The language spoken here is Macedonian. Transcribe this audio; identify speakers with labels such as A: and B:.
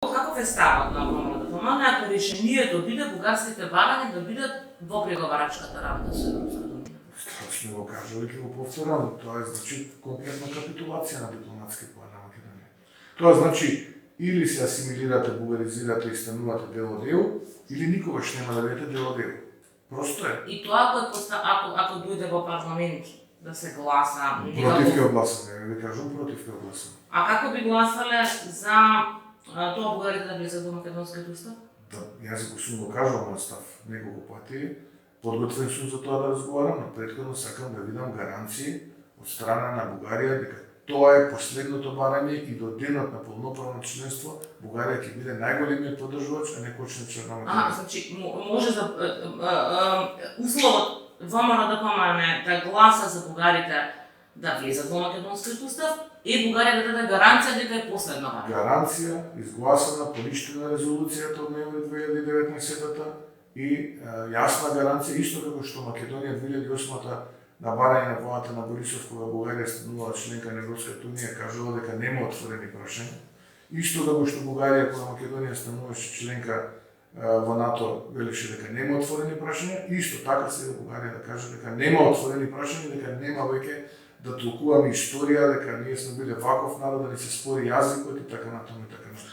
A: Каков е ставот на ВМРДПМН ако решението биде бугарските барања да бидат во преговарачката работа со Европската унија?
B: Сме го кажали, ќе го повторам. Тоа значи конкретна капитулација на дипломатски план на Македонија. Тоа значи или се асимилирате, бугаризирате и станувате дел од ЕУ, или никогаш нема да бидете дел од ЕУ. Просто е.
A: И тоа ако дојде во парламент да се гласа,
B: Против ќе гласаме, ви кажам, против ќе гласаме.
A: А како би гласале за тоа бугарите да влезат во македонскиот устав?
B: Да, јас го сум го кажал мој став неколку пати. Подготвен сум за тоа да разговарам, но претходно сакам да видам гаранции од страна на Бугарија дека тоа е последното барање и до денот на полноправно членство Бугарија ќе биде најголемиот поддржувач, а не кочлен на Македонија.
A: Значи може да условот ВМРДПМН да гласа за бугарите да влезат во македонскиот устав и Бугарија да даде гаранција дека е последно барање.
B: Гаранција изгласана, поништена резолуцијата од ноември 2019 и јасна гаранција, исто како што Македонија 2008-та на барање на владата на Борисов, кога Бугарија станува членка на Европската унија, кажала дека нема отворени прашања. Исто како што Бугарија, кога Македонија стануваше членка во НАТО, велеше дека нема отворени прашања, исто така сега Бугарија да каже дека нема отворени прашања, дека нема веќе да толкуваме историја, дека ние сме биле ваков народ, да ни се спори јазикот и така натаму и така натаму.